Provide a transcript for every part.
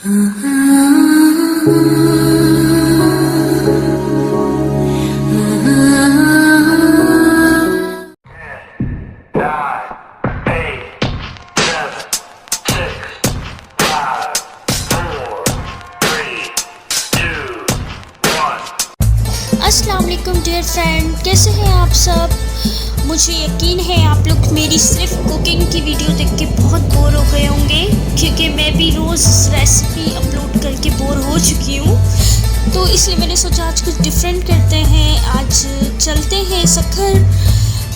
अस्सलाम वालेकुम dear friend, कैसे हैं आप सब। मुझे यकीन है आप लोग मेरी सिर्फ कुकिंग की वीडियो देख के बहुत बोर हो गए होंगे, क्योंकि मैं भी रोज़ रेसिपी अपलोड करके बोर हो चुकी हूँ। तो इसलिए मैंने सोचा आज कुछ डिफरेंट करते हैं। आज चलते हैं सक्खर,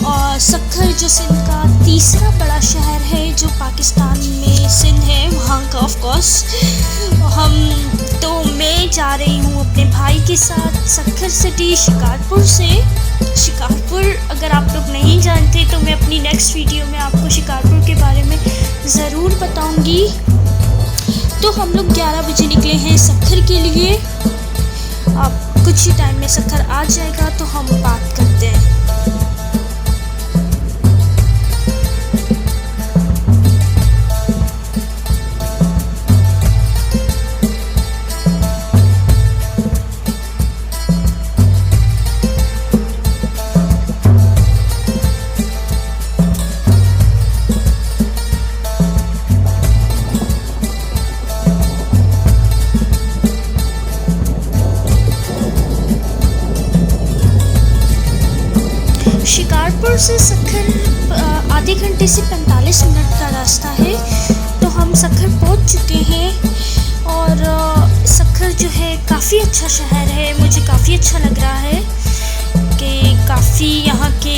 और सक्खर जो सिंध का तीसरा बड़ा शहर है, जो पाकिस्तान में सिंध है, वहाँ का ऑफ कोर्स मैं जा रही हूँ अपने भाई के साथ सक्खर सिटी शिकारपुर से। शिकारपुर अगर आप लोग नहीं जानते तो मैं अपनी नेक्स्ट वीडियो में आपको शिकारपुर के बारे में ज़रूर बताऊँगी। तो हम लोग 11 बजे निकले हैं सक्खर के लिए। अब कुछ ही टाइम में सक्खर आ जाएगा तो हम बात करते हैं। शिकारपुर से सक्खर आधे घंटे से 45 मिनट का रास्ता है। तो हम सक्खर पहुंच चुके हैं, और सक्खर जो है काफ़ी अच्छा शहर है। मुझे काफ़ी अच्छा लग रहा है कि काफ़ी यहाँ के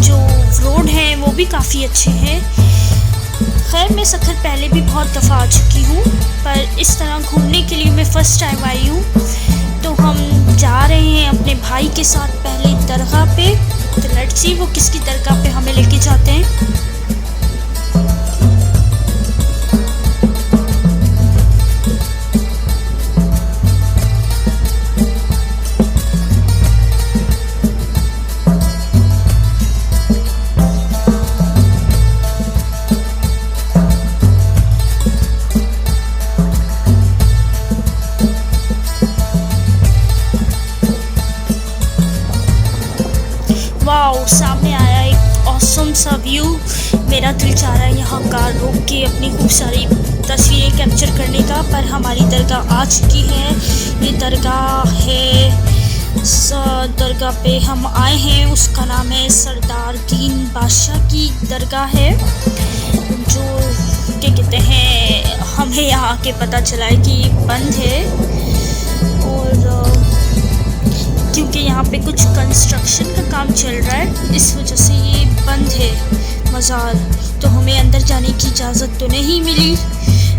जो रोड हैं वो भी काफ़ी अच्छे हैं। खैर मैं सक्खर पहले भी बहुत दफ़ा आ चुकी हूँ, पर इस तरह घूमने के लिए मैं फ़र्स्ट टाइम आई हूँ। तो हम जा रहे हैं अपने भाई के साथ पहले दरगाह पे। तो लेट्स सी वो किसकी दरगाह पे हमें लेके जाते हैं। वाओ, सामने आया एक ऑसम सा व्यू। मेरा दिल चाह रहा है यहाँ कार रोक के अपनी खूब सारी तस्वीरें कैप्चर करने का, पर हमारी दरगाह आ चुकी है। ये दरगाह है, दरगाह पे हम आए हैं, उसका नाम है सरदार दीन बादशाह की दरगाह है। जो क्या कहते हैं, हमें यहाँ के पता चला है कि बंद है, और क्योंकि यहाँ पे कुछ कंस्ट्रक्शन का काम चल रहा है, इस वजह से ये बंद है मज़ार। तो हमें अंदर जाने की इजाज़त तो नहीं मिली,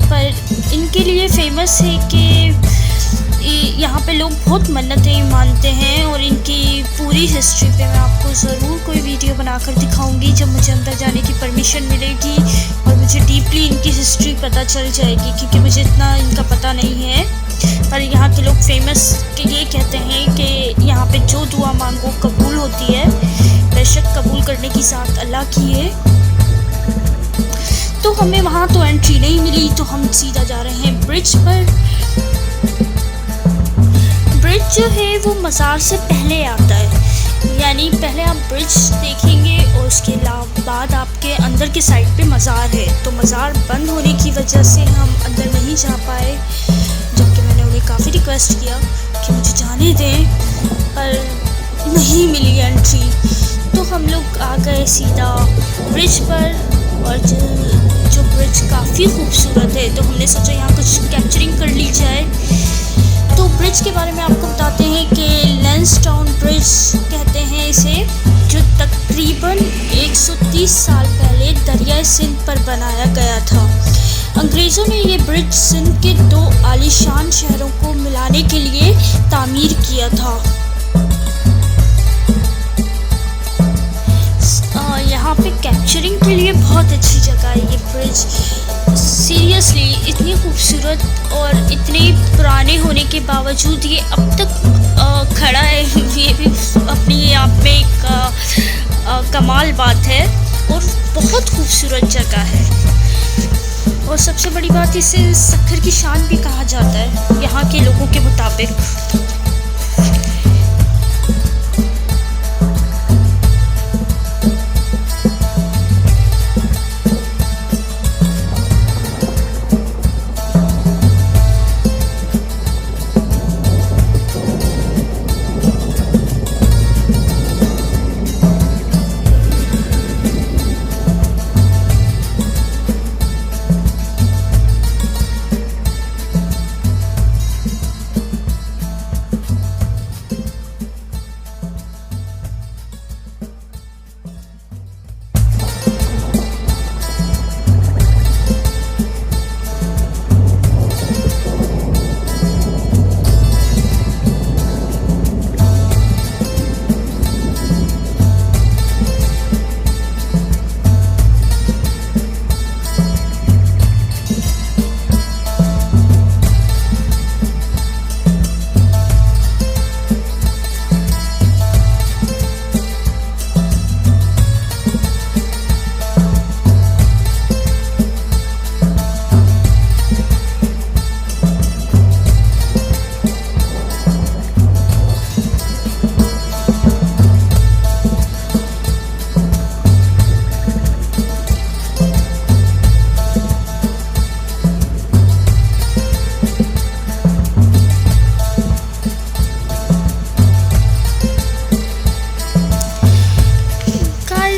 पर इनके लिए फ़ेमस है कि यहाँ पे लोग बहुत मन्नतें मानते हैं। और इनकी पूरी हिस्ट्री पे मैं आपको ज़रूर कोई वीडियो बनाकर दिखाऊंगी जब मुझे अंदर जाने की परमिशन मिलेगी, और मुझे डीपली इनकी हिस्ट्री पता चल जाएगी, क्योंकि मुझे इतना इनका पता नहीं है। पर यहाँ के लोग फेमस के ये कहते हैं कि यहाँ पे जो दुआ मांगो कबूल होती है। बेशक कबूल करने की ज़ात अल्लाह की है। तो हमें वहाँ तो एंट्री नहीं मिली, तो हम सीधा जा रहे हैं ब्रिज पर। ब्रिज जो है वो मज़ार से पहले आता है, यानी पहले आप ब्रिज देखेंगे और उसके बाद आपके अंदर के साइड पे मज़ार है। तो मज़ार बंद होने की वजह से हम अंदर नहीं जा पाए, जबकि मैंने उन्हें काफ़ी रिक्वेस्ट किया कि मुझे जाने दें, पर नहीं मिली एंट्री। तो हम लोग आ गए सीधा ब्रिज पर, और जो ब्रिज काफ़ी खूबसूरत है, तो हमने सोचा यहाँ कुछ कैप्चरिंग कर ली जाए। तो ब्रिज के बारे में आपको बताते हैं कि लैंसडाउन ब्रिज कहते हैं इसे, जो तकरीबन 130 साल पहले दरियाए सिंध पर बनाया गया था। अंग्रेज़ों ने ये ब्रिज सिंध के 2 आलीशान शहरों को मिलाने के लिए तामीर किया था। यहाँ पे कैप्चरिंग के लिए बहुत अच्छी जगह है ये ब्रिज। सीरियसली इतनी खूबसूरत और इतने पुराने होने के बावजूद ये अब तक खड़ा है, ये भी अपनी आप में एक कमाल बात है, और बहुत खूबसूरत जगह है। और सबसे बड़ी बात, इसे सक्खर की शान भी कहा जाता है यहाँ के लोगों के मुताबिक।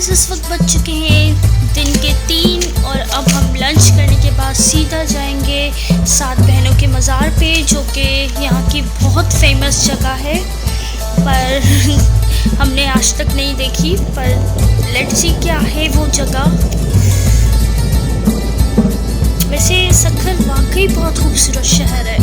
इस वक्त बज चुके हैं दिन के 3 और अब हम लंच करने के बाद सीधा जाएंगे 7 बहनों के मज़ार पे, जो कि यहाँ की बहुत फेमस जगह है, पर हमने आज तक नहीं देखी। पर लेट्स सी क्या है वो जगह। वैसे सक्खर वाकई बहुत खूबसूरत शहर है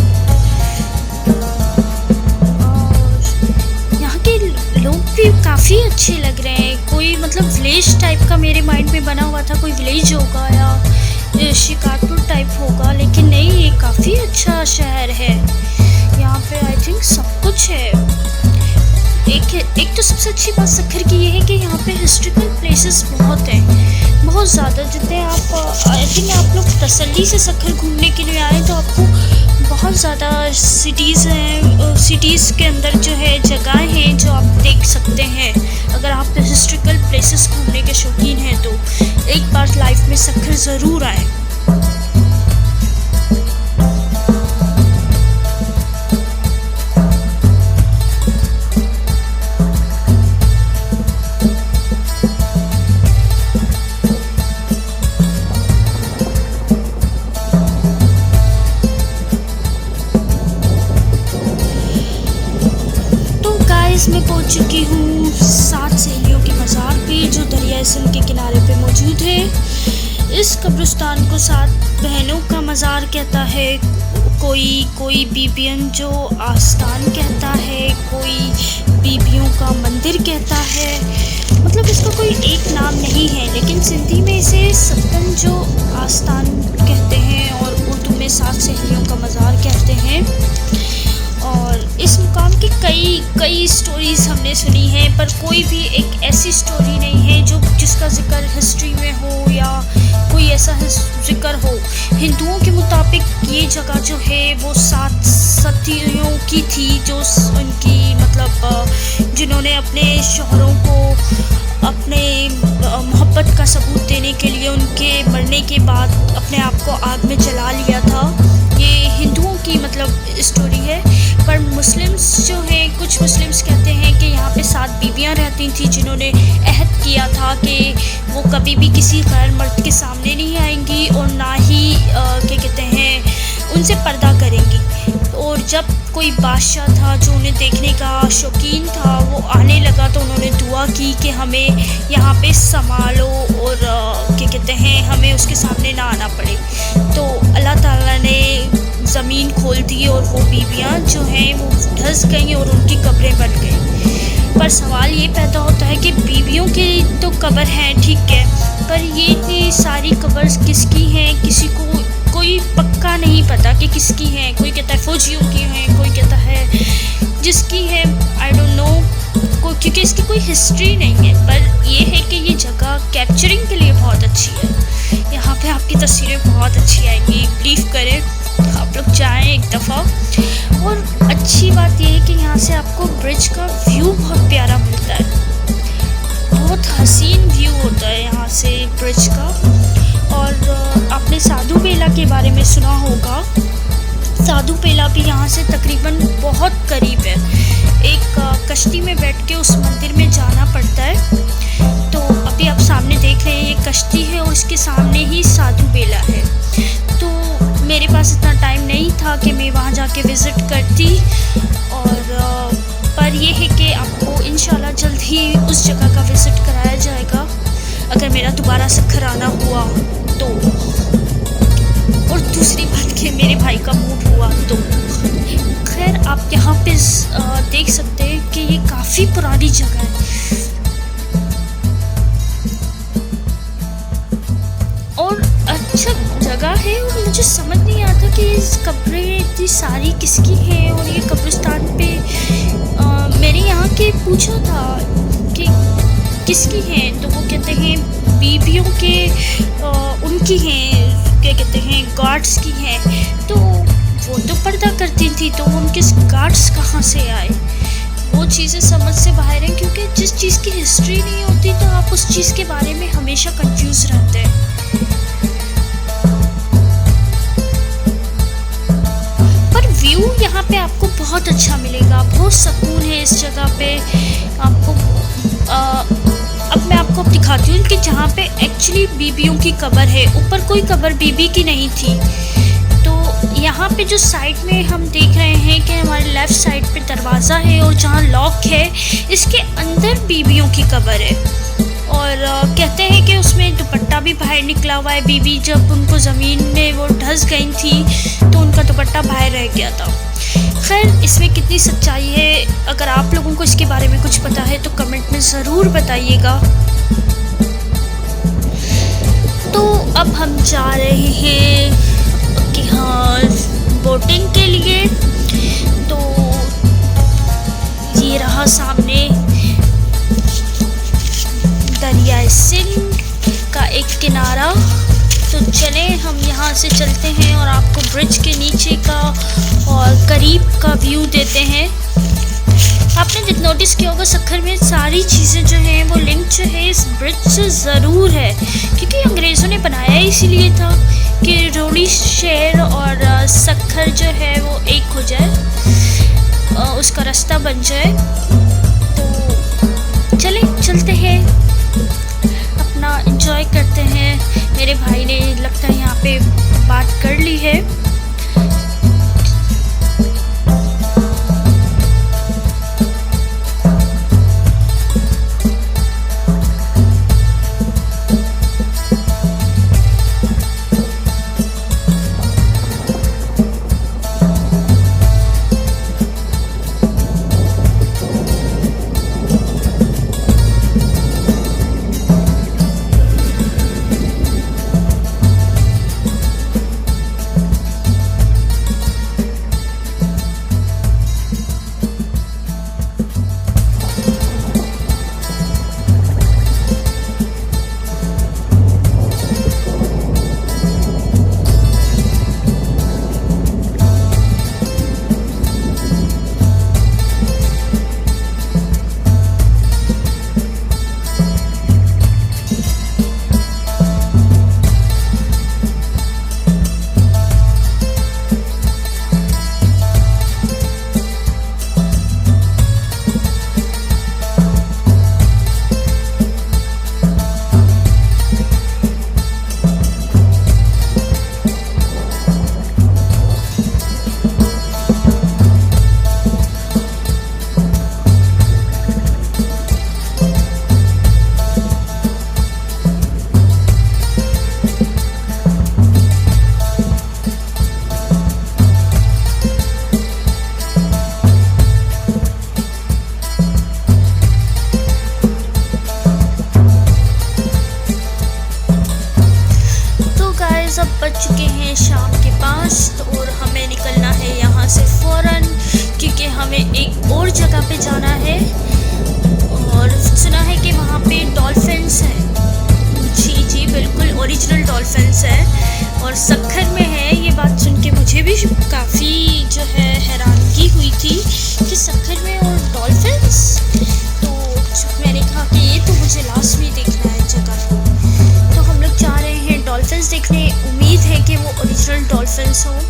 और यहाँ के लोग भी काफ़ी अच्छे लग रहे हैं। कोई मतलब विलेज टाइप का मेरे माइंड में बना हुआ था, कोई विलेज होगा या शिकारपुर टाइप होगा, लेकिन नहीं, ये काफ़ी अच्छा शहर है। यहाँ पे आई थिंक सब कुछ है। एक तो सबसे अच्छी बात सक्खर की ये है कि यहाँ पे हिस्ट्रिकल प्लेसेस बहुत हैं, बहुत ज़्यादा। जितने आप आई थिंक आप लोग तसल्ली से सक्खर घूमने के लिए आए तो आपको बहुत ज़्यादा सिटीज़ हैं, सिटीज़ के अंदर जो है जगहें हैं जो आप देख सकते हैं। अगर आप हिस्ट्रिकल प्लेसेस घूमने के शौकीन हैं तो एक बार लाइफ में सक्खर ज़रूर आए। मैं पहुंच चुकी हूँ 7 सहेलियों के मज़ार पे, जो दरिया सिंध के किनारे पे मौजूद है। इस कब्रिस्तान को 7 बहनों का मज़ार कहता है, कोई बीबियन जो आस्थान कहता है, कोई बीबियों का मंदिर कहता है। मतलब इसका कोई एक नाम नहीं है, लेकिन सिंधी में इसे सतन जो आस्थान कहते हैं और उर्दू में 7 सहेलियों का मज़ार कहते हैं। और इस मुकाम की कई स्टोरीज़ हमने सुनी हैं, पर कोई भी एक ऐसी स्टोरी नहीं है जो जिसका जिक्र हिस्ट्री में हो या कोई ऐसा जिक्र हो। हिंदुओं के मुताबिक ये जगह जो है वो 7 सतियों की थी, जो उनकी मतलब जिन्होंने अपने शौहरों को अपने मोहब्बत का सबूत देने के लिए उनके मरने के बाद अपने आप को आग में जला लिया था। ये हिंदुओं की मतलब स्टोरी है। पर मुस्लिम्स जो हैं, कुछ मुस्लिम्स कहते हैं कि यहाँ पे 7 बीबियाँ रहती थी जिन्होंने अहद किया था कि वो कभी भी किसी गैर मर्द के सामने नहीं आएंगी और ना ही क्या कहते हैं उनसे पर्दा करेंगी। और जब कोई बादशाह था जो उन्हें देखने का शौकीन था, वो आने लगा तो उन्होंने दुआ की कि हमें यहाँ पे संभालो और क्या कहते हैं हमें उसके सामने ना आना पड़े। तो अल्लाह ताला ने ज़मीन खोल दी और वो बीबियाँ जो हैं वो धंस गईं और उनकी कब्रें बन गईं। पर सवाल ये पैदा होता है कि बीबियों की तो कब्र हैं, ठीक है, पर ये सारी कब्र किसकी हैं, किसी को कोई पक्का नहीं पता कि किसकी हैं। कोई कहता है फौजियों की हैं, कोई कहता है जिसकी है आई डोंट नो। आपको, क्योंकि इसकी कोई हिस्ट्री नहीं है, पर ये है कि ये जगह कैप्चरिंग के लिए बहुत अच्छी है। यहाँ पे आपकी तस्वीरें बहुत अच्छी आएंगी, बिलीव करें, आप लोग जाएं एक दफ़ा। और अच्छी बात यह है कि यहाँ से आपको ब्रिज का व्यू बहुत प्यारा मिलता है, बहुत हसीन व्यू होता है यहाँ से ब्रिज का। और आपने साधु बेला के बारे में सुना होगा, साधु बेला भी यहाँ से तकरीबन बहुत करीब है। एक कश्ती में बैठ के उस मंदिर में जाना पड़ता है। तो अभी आप सामने देख रहे हैं ये कश्ती है और इसके सामने ही साधु बेला है। तो मेरे पास इतना टाइम नहीं था कि मैं वहाँ जाके विज़िट करती, और पर यह है कि आपको इंशाल्लाह जल्द ही उस जगह का विज़िट कराया जाएगा अगर मेरा दोबारा सखर आना हुआ तो। और दूसरी बात कि मेरे भाई का मूड हुआ तो। खैर, आप यहाँ पे देख सकते हैं कि ये काफ़ी पुरानी जगह है। और अच्छा जगह है, और मुझे समझ नहीं आता कि इस कब्रें इतनी सारी किसकी हैं। और ये कब्रिस्तान पे मैंने यहाँ के पूछा था कि किसकी हैं, तो वो कहते हैं बीबियों के, उनकी हैं, क्या कहते हैं, गार्ड्स की हैं। तो वो तो पर्दा करती थी, तो उनके गार्ड्स कहाँ से आए, वो चीज़ें समझ से बाहर हैं। क्योंकि जिस चीज़ की हिस्ट्री नहीं होती तो आप उस चीज़ के बारे में हमेशा कंफ्यूज रहते हैं। पर व्यू यहाँ पे आपको बहुत अच्छा मिलेगा, बहुत सुकून है इस जगह पे आपको। अब मैं आपको दिखाती हूँ कि जहाँ पे एक्चुअली बीबियों की कब्र है, ऊपर कोई कब्र बीबी की नहीं थी। तो यहाँ पे जो साइड में हम देख रहे हैं कि हमारे लेफ़्ट साइड पे दरवाज़ा है और जहाँ लॉक है इसके अंदर बीबियों की कब्र है। और कहते हैं कि उसमें दुपट्टा भी बाहर निकला हुआ है। बीबी जब उनको ज़मीन में वो धंस गई थी तो उनका दुपट्टा बाहर रह गया था। खैर, इसमें कितनी सच्चाई है, अगर आप लोगों को इसके बारे में कुछ पता है तो कमेंट में ज़रूर बताइएगा। तो अब हम जा रहे हैं कि हाँ बोटिंग के लिए। तो ये रहा सामने दरिया सिंध का एक किनारा। तो चलें हम यहाँ से चलते हैं और आपको ब्रिज के नीचे का और करीब का व्यू देते हैं। आपने नोटिस किया होगा सखर में सारी चीज़ें जो हैं वो लिंक जो है इस ब्रिज से ज़रूर है, क्योंकि अंग्रेज़ों ने बनाया इसीलिए था कि रोड़ी शहर और सखर जो है वो एक हो जाए, उसका रास्ता बन जाए। तो चलते हैं, अपना एंजॉय करते हैं। मेरे भाई ने लगता है यहाँ पे बात कर ली है। डॉल्फिन्स हों।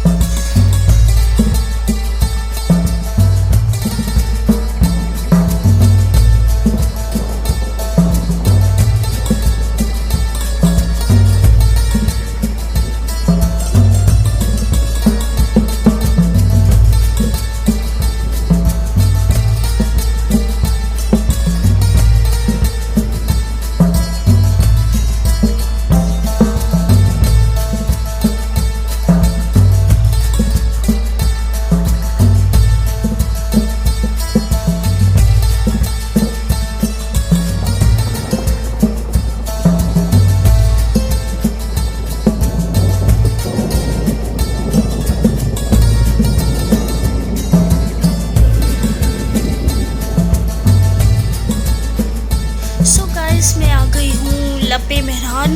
मैं आ गई हूँ लब्बे मेहरान।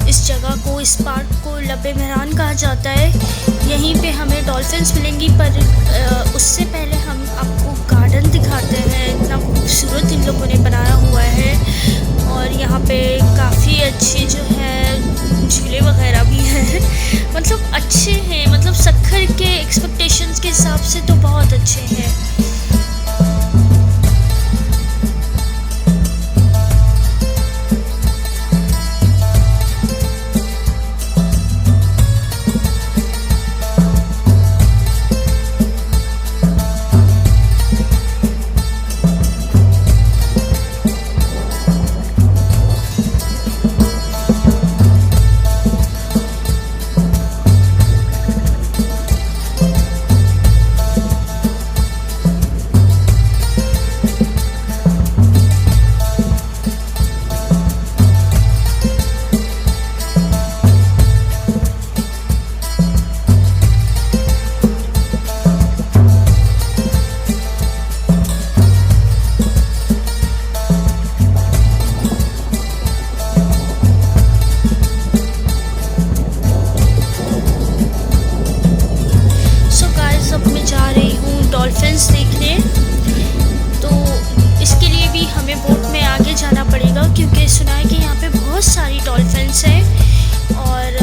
इस जगह को, इस पार्क को लब्बे मेहरान कहा जाता है। यहीं पे हमें डॉल्फिन्स मिलेंगी, पर उससे पहले हम आपको गार्डन दिखाते हैं। इतना खूबसूरत इन लोगों ने बनाया हुआ है और यहाँ पे काफ़ी अच्छे जो है झूले वगैरह भी हैं। मतलब अच्छे हैं, मतलब सक्खर के एक्सपेक्टेशंस के हिसाब से तो बहुत अच्छे हैं। डॉल्फिन्स देखने, तो इसके लिए भी हमें बोट में आगे जाना पड़ेगा, क्योंकि सुना है कि यहाँ पे बहुत सारी डॉल्फिन्स हैं और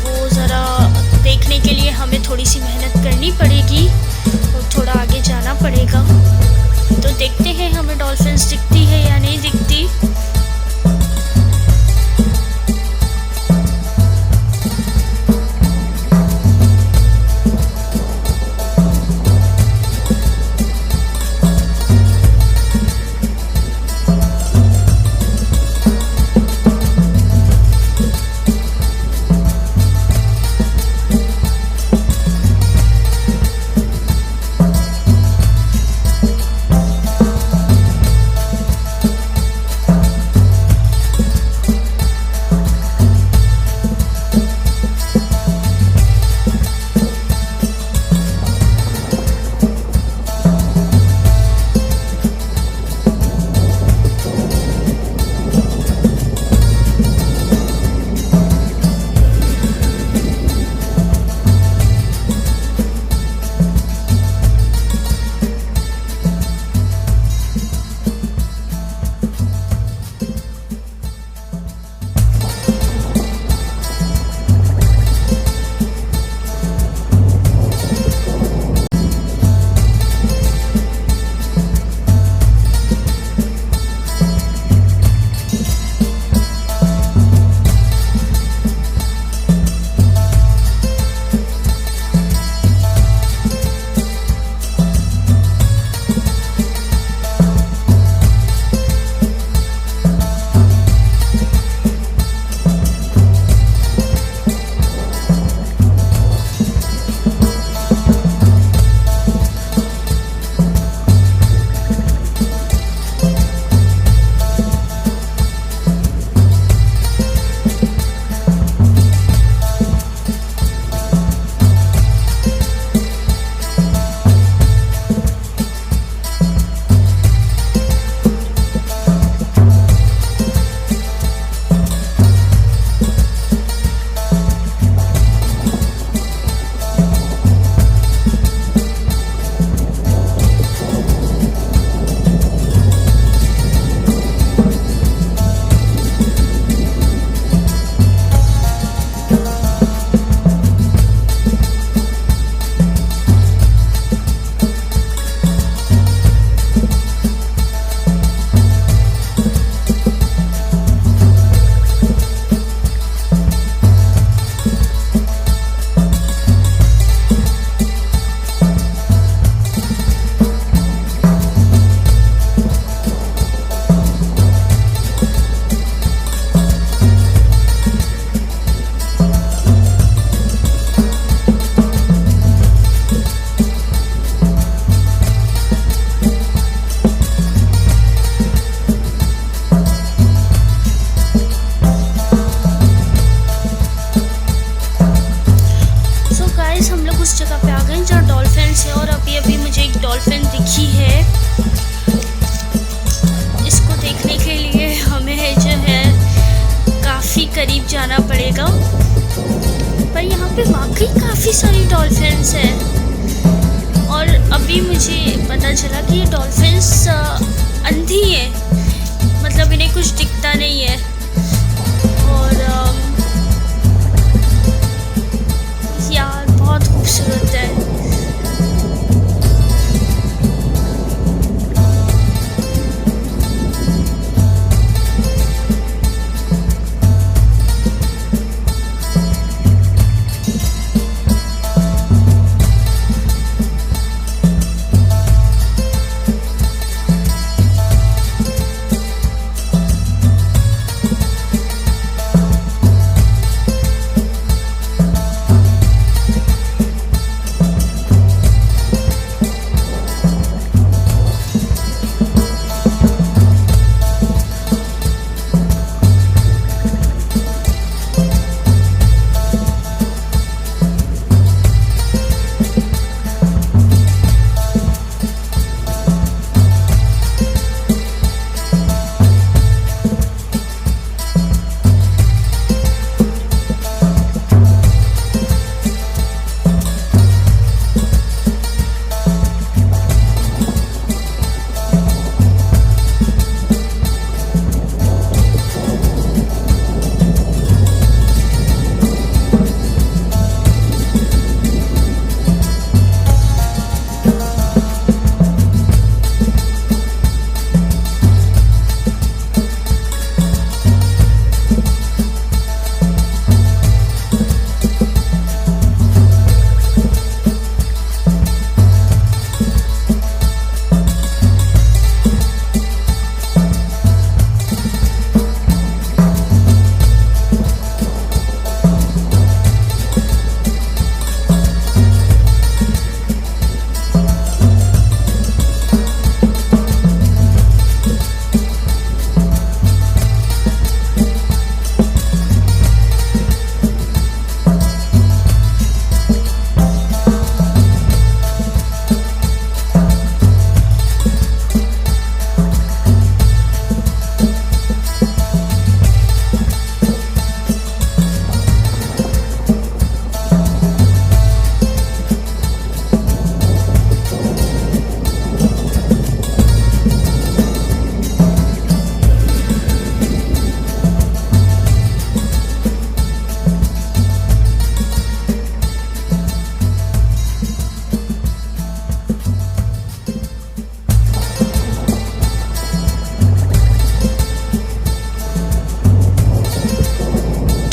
वो ज़रा देखने के लिए हमें थोड़ी सी मेहनत करनी पड़ेगी और थोड़ा आगे जाना पड़ेगा। तो देखते हैं हमें डॉल्फिन्स दिखती है या नहीं दिखती। उस जगह पे आ गए जहाँ डॉल्फिन्स है और अभी अभी मुझे एक डॉल्फिन दिखी है। इसको देखने के लिए हमें जो है काफ़ी करीब जाना पड़ेगा, पर यहाँ पे वाकई काफ़ी सारी डॉल्फिन्स है। और अभी मुझे पता चला कि ये डॉल्फिन्स अंधी है, मतलब इन्हें कुछ दिखता नहीं है। और यार बहुत खूबसूरत है।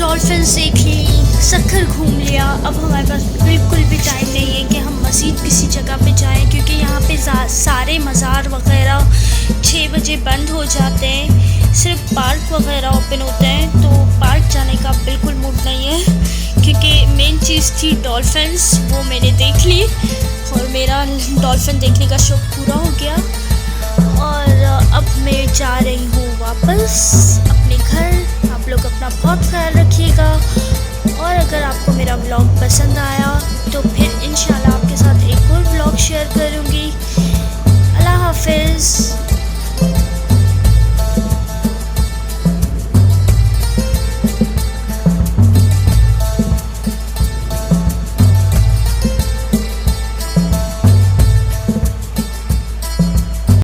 डॉल्फिन्स देख ली, सक्खर घूम लिया। अब हमारे पास बिल्कुल भी टाइम नहीं है कि हम मज़ीद किसी जगह पे जाएं, क्योंकि यहाँ पे सारे मज़ार वगैरह 6 बजे बंद हो जाते हैं। सिर्फ पार्क वगैरह ओपन होते हैं, तो पार्क जाने का बिल्कुल मूड नहीं है, क्योंकि मेन चीज़ थी डॉल्फिन्स, वो मैंने देख ली और मेरा डॉल्फिन देखने का शौक़ पूरा हो गया। और अब मैं जा रही हूँ वापस अपने घर। आप लोग अपना बहुत ख्याल रखिएगा, और अगर आपको मेरा व्लॉग पसंद आया तो फिर